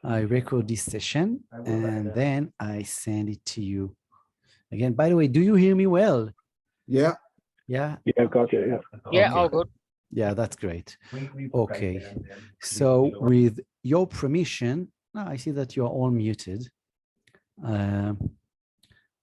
I record this session and then I send it to you. Again, by the way, do you hear me well? Yeah. Yeah. Yeah, got you. Yeah. Yeah, Okay. all good. Yeah, that's great. Okay. So with your permission, I see that you're all muted.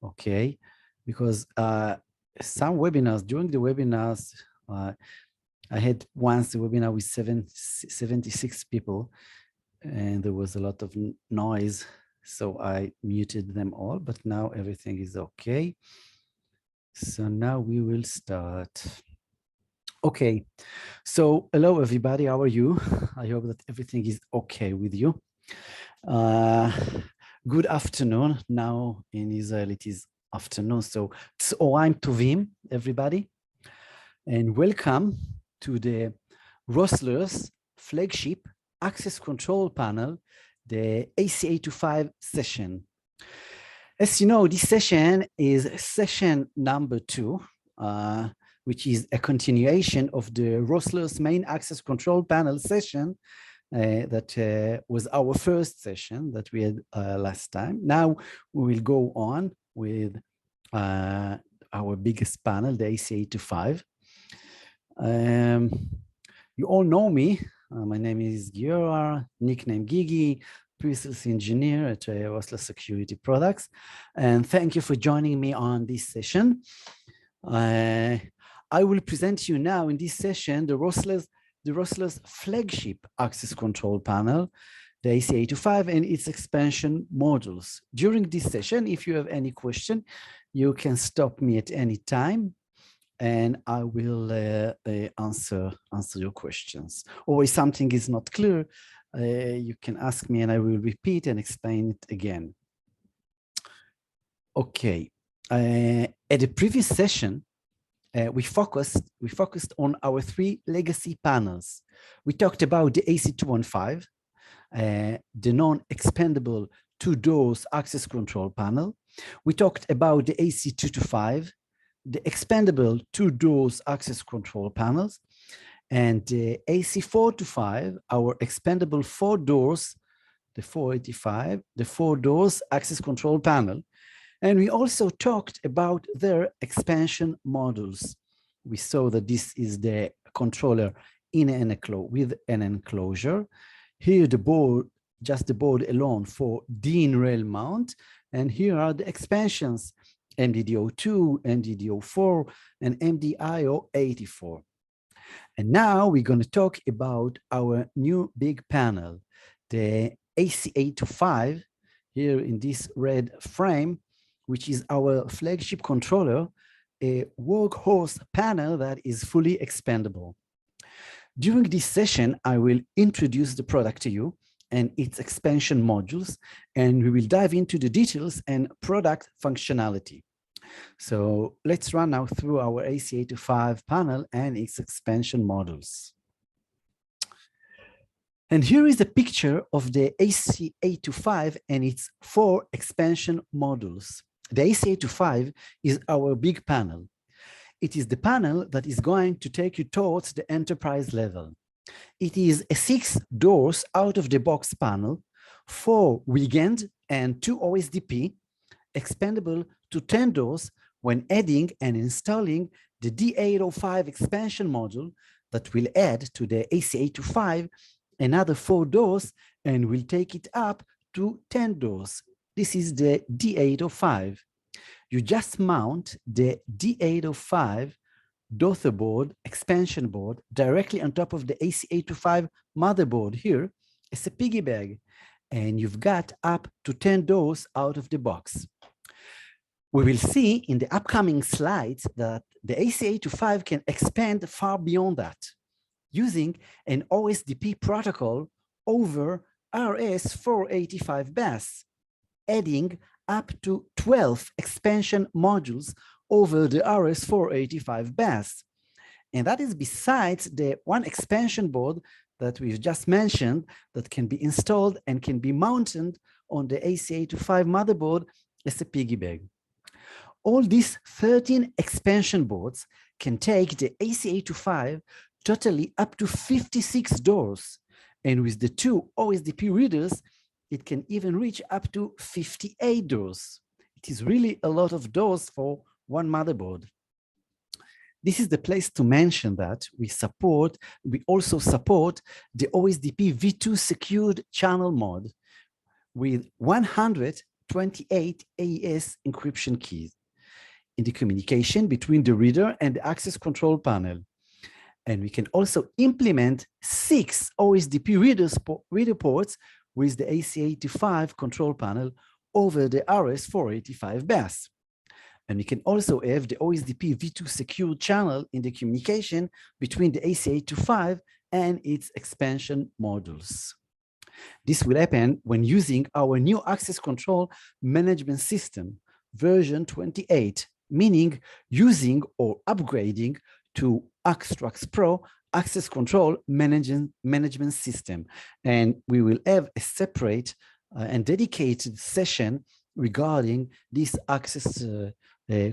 Okay, because some webinars, during the webinars, I had once a webinar with 76 people, and there was a lot of noise, so I muted them all, but now everything is okay. So now we will start. Okay, so hello everybody, how are you? I hope that everything is okay with you. Good afternoon. Now in Israel it is afternoon, so Tzoraim Tovim, everybody, and welcome to the Rosslare's flagship access control panel, the AC-825 session. As you know, this session is session number 2, which is a continuation of the Rosslare's main access control panel session that was our first session that we had last time. Now we will go on with our biggest panel, the AC-825. You all know me. My name is Giora, nickname Gigi, pre-sales engineer at Rosslare Security Products. And thank you for joining me on this session. I will present you now in this session the Rosslare's flagship access control panel, the AC-825, and its expansion modules. During this session, if you have any question, you can stop me at any time, and I will answer your questions. Or if something is not clear, you can ask me and I will repeat and explain it again. Okay, at the previous session, we focused on our 3 legacy panels. We talked about the AC-215, the non-expandable 2-doors access control panel. We talked about the AC-225, the expandable 2-doors access control panels, and the AC-425, our expandable 4 doors, the 485, the 4 doors access control panel. And we also talked about their expansion modules. We saw that this is the controller in an with an enclosure. Here the board, just the board alone for DIN-rail mount. And here are the expansions, MDDO2, MDDO4, and MDIO84. And now we're going to talk about our new big panel, the AC-825, here in this red frame, which is our flagship controller, a workhorse panel that is fully expandable. During this session, I will introduce the product to you and its expansion modules, and we will dive into the details and product functionality. So let's run now through our AC-825 panel and its expansion modules. And here is a picture of the AC-825 and its 4 expansion modules. The AC-825 is our big panel. It is the panel that is going to take you towards the enterprise level. It is a 6 doors out of the box panel, 4 weekend and 2 OSDP, expandable to 10 doors when adding and installing the D805 expansion module that will add to the AC-825 another 4 doors and will take it up to 10 doors. This is the D805. You just mount the D805 daughter board, expansion board, directly on top of the AC-825 motherboard here as a piggy bag, and you've got up to 10 doors out of the box. We will see in the upcoming slides that the AC-825 can expand far beyond that, using an OSDP protocol over RS-485 bus, adding up to 12 expansion modules over the RS-485 bus. And that is besides the 1 expansion board that we've just mentioned that can be installed and can be mounted on the AC-825 motherboard as a piggy bag. All these 13 expansion boards can take the AC-825 totally up to 56 doors, And with the two OSDP readers, it can even reach up to 58 doors. It is really a lot of doors for one motherboard. This is the place to mention that we also support the OSDP v2 secured channel mode with 128 AES encryption keys in the communication between the reader and the access control panel. And we can also implement 6 OSDP reader ports with the AC-825 control panel over the RS-485 bus. And we can also have the OSDP v2 secure channel in the communication between the AC-825 and its expansion modules. This will happen when using our new access control management system, version 28, meaning using or upgrading to Axtrax Pro access control management system. And we will have a separate and dedicated session regarding this access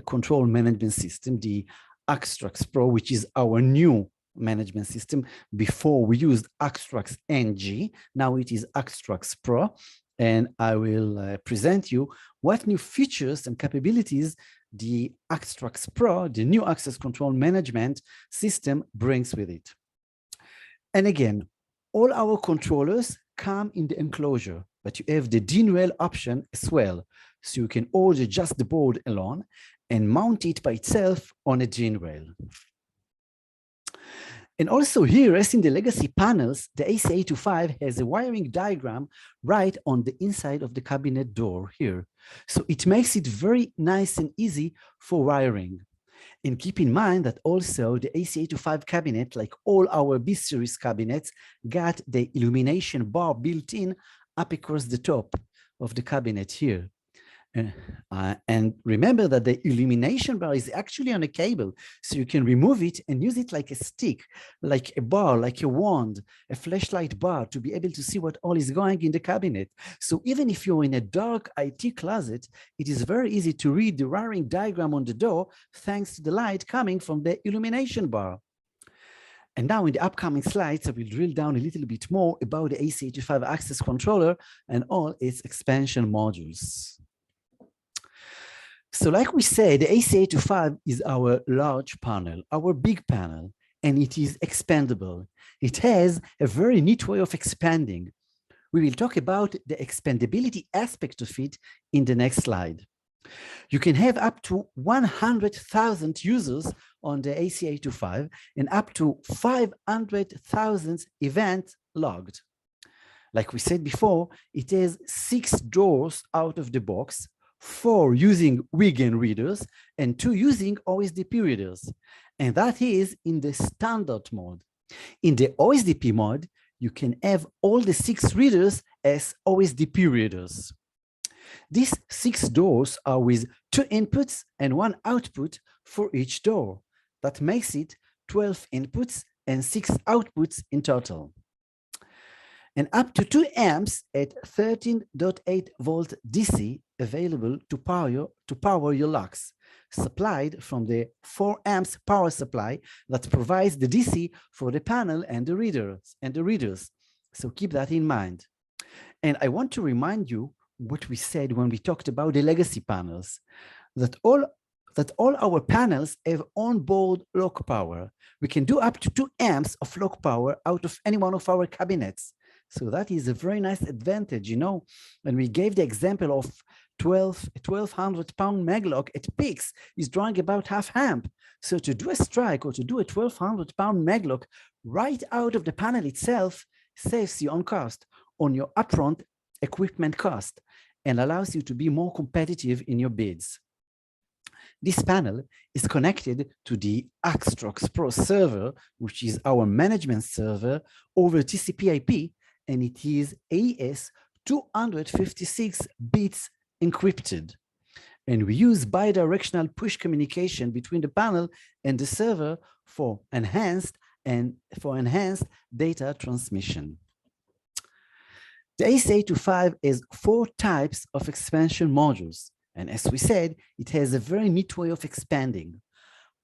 control management system, the Axtrax Pro, which is our new management system. Before we used Axtrax NG, now it is Axtrax Pro, and I will present you what new features and capabilities the Axtrax Pro, the new access control management system, brings with it. And again, all our controllers come in the enclosure, but you have the DIN-rail option as well. So you can order just the board alone and mount it by itself on a DIN-rail. And also here, as in the legacy panels, the AC-825 has a wiring diagram right on the inside of the cabinet door here. So it makes it very nice and easy for wiring. And keep in mind that also the AC-825 cabinet, like all our B-series cabinets, got the illumination bar built in up across the top of the cabinet here. And remember that the illumination bar is actually on a cable, so you can remove it and use it like a stick, like a bar, like a wand, a flashlight bar to be able to see what all is going in the cabinet. So even if you're in a dark IT closet, it is very easy to read the wiring diagram on the door thanks to the light coming from the illumination bar. And now in the upcoming slides, I will drill down a little bit more about the AC-825 access controller and all its expansion modules. So like we said, the AC-825 is our large panel, our big panel, and it is expandable. It has a very neat way of expanding. We will talk about the expandability aspect of it in the next slide. You can have up to 100,000 users on the AC-825 and up to 500,000 events logged. Like we said before, it has 6 doors out of the box, 4 using WIGAN readers and 2 using OSDP readers. And that is in the standard mode. In the OSDP mode, you can have all the 6 readers as OSDP readers. These 6 doors are with 2 inputs and 1 output for each door. That makes it 12 inputs and 6 outputs in total. And up to 2 amps at 13.8 volt DC available to power your locks, supplied from the 4 amps power supply that provides the DC for the panel and the readers. So keep that in mind. And I want to remind you what we said when we talked about the legacy panels, that all our panels have onboard lock power. We can do up to 2 amps of lock power out of any one of our cabinets. So that is a very nice advantage, you know. And we gave the example of 1,200-pound maglock at peaks is drawing about half amp. So to do a strike or to do a 1,200-pound maglock right out of the panel itself saves you on cost, on your upfront equipment cost, and allows you to be more competitive in your bids. This panel is connected to the Axtrax Pro server, which is our management server over TCP/IP, and it is AES 256 bits encrypted. And we use bidirectional push communication between the panel and the server for enhanced data transmission. The AC-825 has 4 types of expansion modules. And as we said, it has a very neat way of expanding.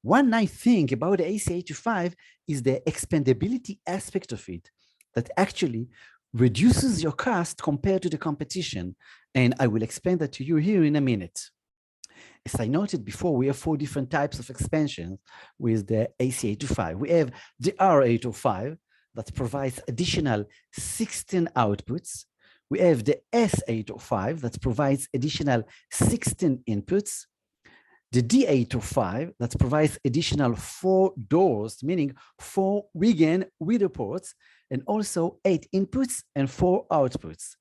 One nice thing about the AC-825 is the expandability aspect of it. that actually reduces your cost compared to the competition. And I will explain that to you here in a minute. As I noted before, we have 4 different types of expansions with the AC-825. We have the R805 that provides additional 16 outputs. We have the S805 that provides additional 16 inputs. The D805 that provides additional 4 doors, meaning 4 Wigan reader ports, and also 8 inputs and 4 outputs.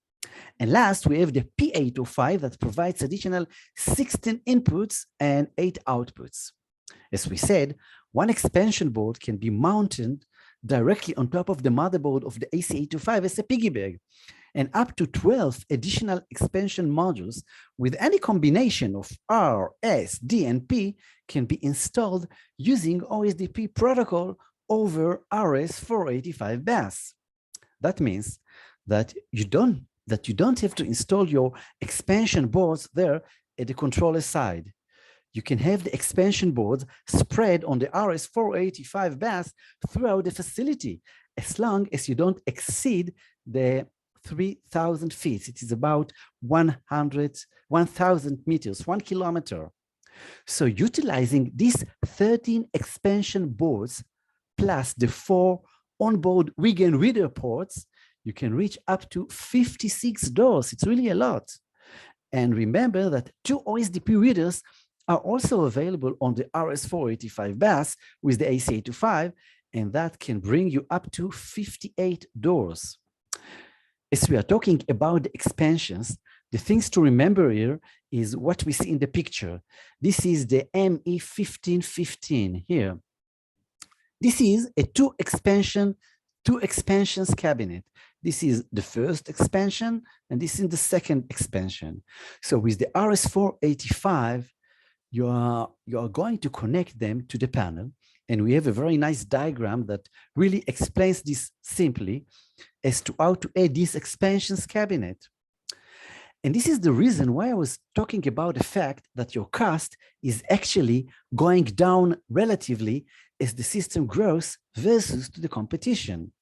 And last, we have the P805 that provides additional 16 inputs and 8 outputs. As we said, one expansion board can be mounted directly on top of the motherboard of the AC-825 as a piggy bank, and up to 12 additional expansion modules with any combination of R, S, D, and P can be installed using OSDP protocol over RS-485 bus. That means that you don't have to install your expansion boards there at the controller side. You can have the expansion boards spread on the RS-485 bus throughout the facility, as long as you don't exceed the 3,000 feet. It is about 1,000 meters, 1 kilometer. So utilizing these 13 expansion boards plus the 4 onboard Wigan reader ports, you can reach up to 56 doors. It's really a lot. And remember that 2 OSDP readers are also available on the RS-485 bus with the AC-825, and that can bring you up to 58 doors. As we are talking about the expansions, the things to remember here is what we see in the picture. This is the ME1515 here. This is a two expansions cabinet. This is the first expansion, and this is the second expansion. So with the RS-485, you are going to connect them to the panel. And we have a very nice diagram that really explains this simply as to how to add this expansions cabinet. And this is the reason why I was talking about the fact that your cost is actually going down relatively as the system grows versus the competition.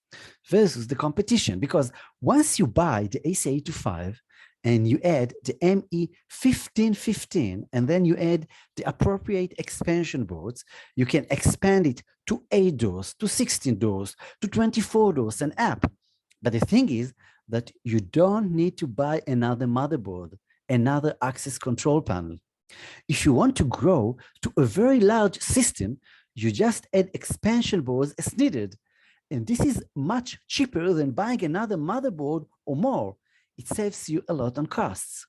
Because once you buy the AC-825 and you add the ME1515, and then you add the appropriate expansion boards, you can expand it to 8 doors, to 16 doors, to 24 doors and up. But the thing is that you don't need to buy another motherboard, another access control panel. If you want to grow to a very large system, you just add expansion boards as needed. And this is much cheaper than buying another motherboard or more. It saves you a lot on costs.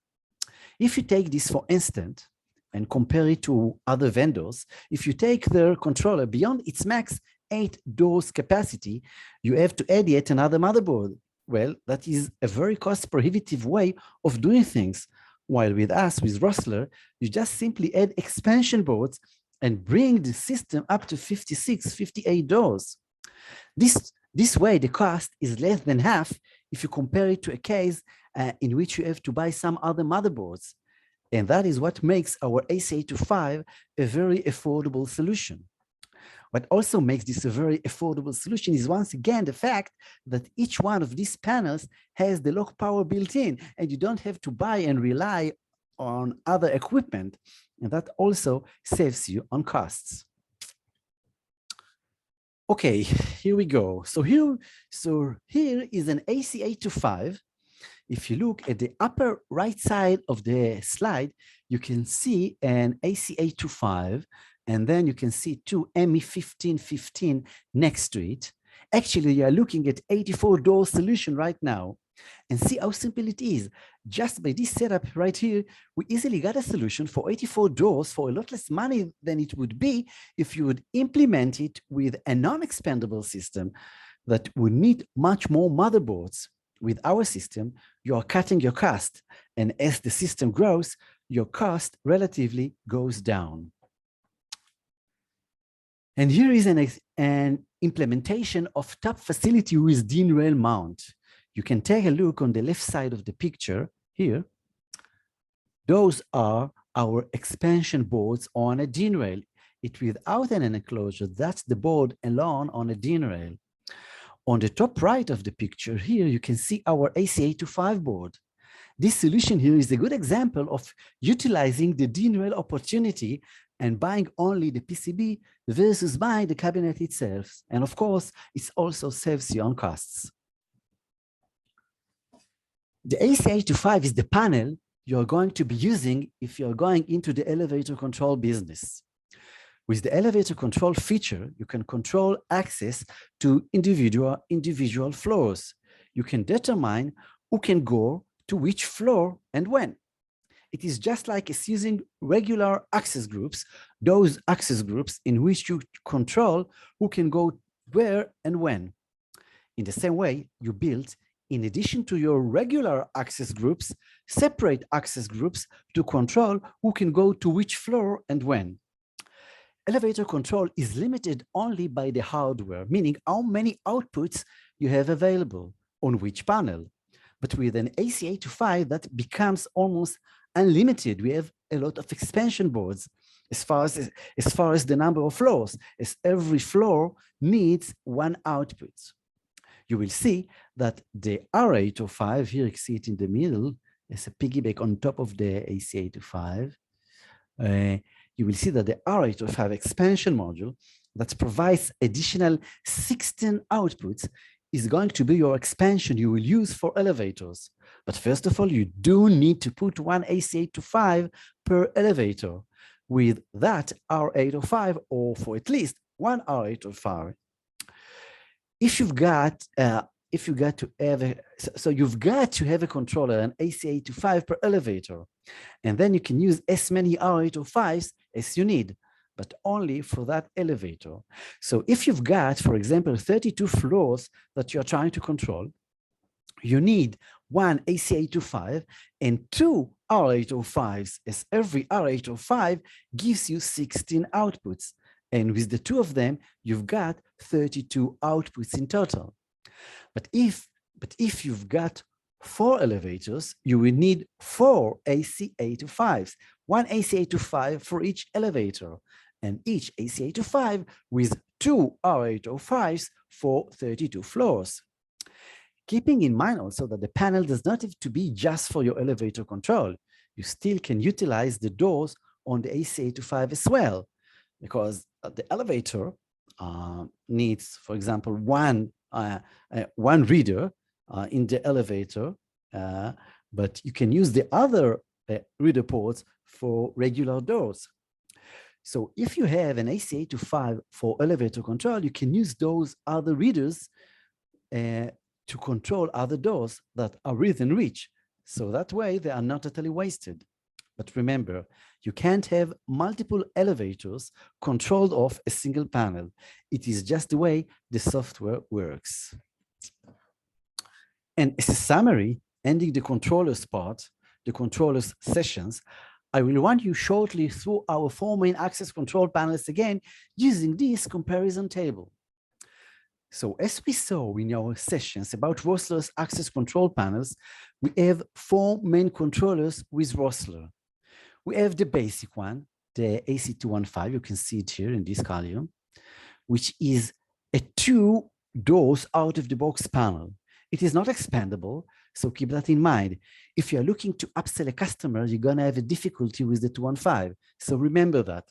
If you take this for instance, and compare it to other vendors, if you take their controller beyond its max 8 doors capacity, you have to add yet another motherboard. Well, that is a very cost prohibitive way of doing things. While with us, with Rosslare, you just simply add expansion boards and bring the system up to 56, 58 doors. This way, the cost is less than half if you compare it to a case in which you have to buy some other motherboards. And that is what makes our AC-825 a very affordable solution. What also makes this a very affordable solution is once again the fact that each one of these panels has the lock power built in, and you don't have to buy and rely on other equipment. And that also saves you on costs. Okay, here we go. So here is an AC-825. If you look at the upper right side of the slide, you can see an AC-825, and then you can see 2 ME1515 next to it. Actually, you are looking at 84-door solution right now. And see how simple it is. Just by this setup right here, we easily got a solution for 84 doors for a lot less money than it would be if you would implement it with a non-expandable system that would need much more motherboards. With our system, you are cutting your cost, and as the system grows, your cost relatively goes down. And here is an implementation of top facility with DIN rail mount. You can take a look on the left side of the picture here. Those are our expansion boards on a DIN rail. It without an enclosure, that's the board alone on a DIN rail. On the top right of the picture here, you can see our AC-825 board. This solution here is a good example of utilizing the DNREL opportunity and buying only the PCB versus buying the cabinet itself. And of course, it also saves you on costs. The AC-825 is the panel you're going to be using if you're going into the elevator control business. With the elevator control feature, you can control access to individual floors. You can determine who can go to which floor and when. It is just like it's using regular access groups, those access groups in which you control who can go where and when. In the same way, you build, in addition to your regular access groups, separate access groups to control who can go to which floor and when. Elevator control is limited only by the hardware, meaning how many outputs you have available on which panel. But with an AC-825, that becomes almost unlimited. We have a lot of expansion boards as far as the number of floors, as every floor needs one output. You will see that the R805, here you see it in the middle, as a piggyback on top of the AC-825. You will see that the R805 expansion module that provides additional 16 outputs is going to be your expansion you will use for elevators. But first of all, you do need to put one AC-825 per elevator with that R805, or for at least one R805. You've got to have a controller, an AC-825 per elevator, and then you can use as many R805s as you need, but only for that elevator. So if you've got, for example, 32 floors that you're trying to control, you need one AC-825 and two R805s, as every R805 gives you 16 outputs. And with the two of them, you've got 32 outputs in total. But if you've got 4 elevators, you will need 4 AC-825s, one AC-825 for each elevator, and each AC-825 with 2 R805s for 32 floors. Keeping in mind also that the panel does not have to be just for your elevator control. You still can utilize the doors on the AC-825 as well, because the elevator needs, for example, one reader in the elevator, but you can use the other reader ports for regular doors. So if you have an AC-825 for elevator control, you can use those other readers to control other doors that are within reach. So that way they are not totally wasted. But remember, you can't have multiple elevators controlled off a single panel. It is just the way the software works. And as a summary, ending the controllers part, the controllers sessions, I will run you shortly through our 4 main access control panels again using this comparison table. So as we saw in our sessions about Rosslare's access control panels, we have 4 main controllers with Rosslare. We have the basic one, the AC-215, you can see it here in this column, which is a 2 doors out of the box panel. It is not expandable, so keep that in mind. If you're looking to upsell a customer, you're gonna have a difficulty with the 215, so remember that.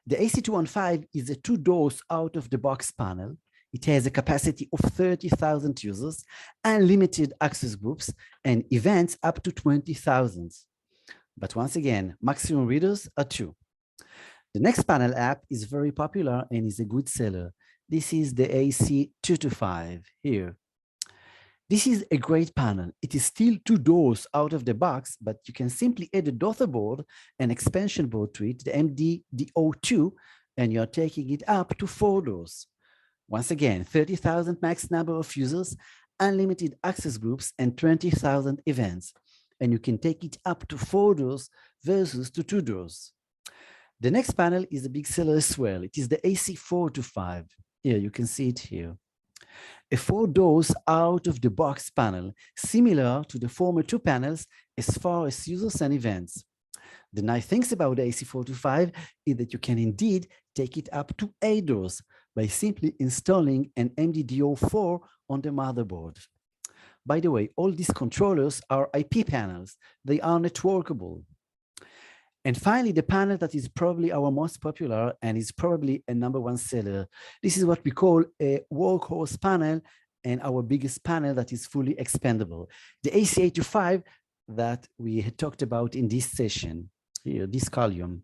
The AC-215 is a 2 doors out of the box panel. It has a capacity of 30,000 users, unlimited access groups, and events up to 20,000. But once again, maximum readers are 2. The next panel app is very popular and is a good seller. This is the AC-225 here. This is a great panel. It is still 2 doors out of the box, but you can simply add a daughter board and expansion board to it, the MD-DO2, and you're taking it up to 4 doors. Once again, 30,000 max number of users, unlimited access groups, and 20,000 events. And you can take it up to 4 doors versus to 2 doors. The next panel is a big seller as well. It is the AC-425. Here, you can see it here. A 4 doors out of the box panel, similar to the former 2 panels as far as users and events. The nice things about the AC-425 is that you can indeed take it up to 8 doors, by simply installing an MDDO4 on the motherboard. By the way, all these controllers are IP panels. They are networkable. And finally, the panel that is probably our most popular and is probably a #1 seller. This is what we call a workhorse panel and our biggest panel that is fully expandable. The AC-825 that we had talked about in this session, here, this column.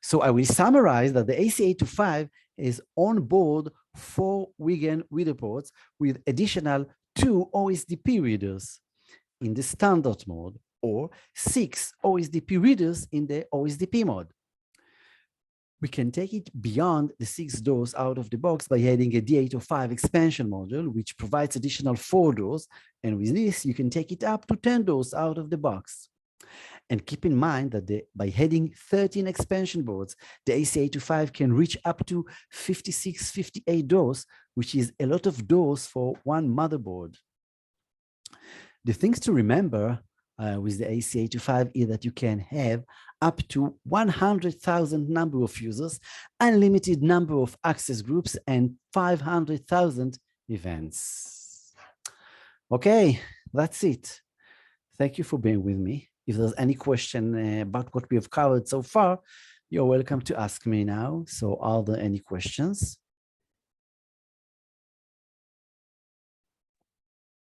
So I will summarize that the AC-825 is on board 4 Wigan reader ports with additional 2 OSDP readers in the standard mode, or 6 OSDP readers in the OSDP mode. We can take it beyond the 6 doors out of the box by adding a D805 expansion module, which provides additional 4 doors. And with this, you can take it up to 10 doors out of the box. And keep in mind that by adding 13 expansion boards, the AC-825 can reach up to 56, 58 doors, which is a lot of doors for one motherboard. The things to remember with the AC-825 is that you can have up to 100,000 number of users, unlimited number of access groups, and 500,000 events. Okay, that's it. Thank you for being with me. If there's any question about what we have covered so far, you're welcome to ask me now. So are there any questions?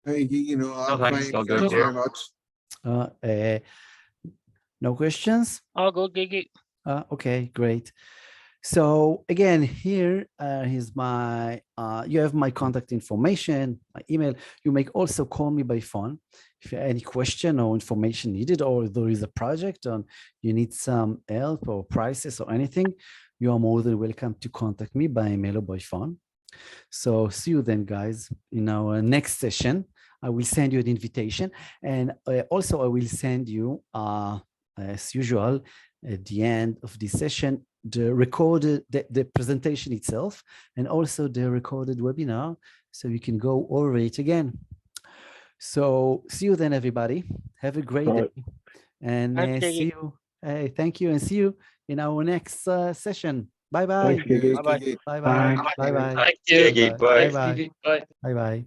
Hey, I'm fine. Thanks very much. No questions? All good, Gigi. Okay, great. So again, here is my, you have my contact information, my email. You may also call me by phone if you have any question or information needed, or there is a project and you need some help or prices or anything, you are more than welcome to contact me by email or by phone. So see you then, guys, in our next session. I will send you an invitation, and also I will send you, as usual, at the end of this session, the recorded, the presentation itself, and also the recorded webinar, so you can go over it again. So see you then, everybody. Have a great day, and see you. Hey, thank you, and see you in our next session. Bye bye. Thanks, Gigi. Bye-bye. Bye bye. Bye bye. Thank you. Bye bye. Bye. Bye bye.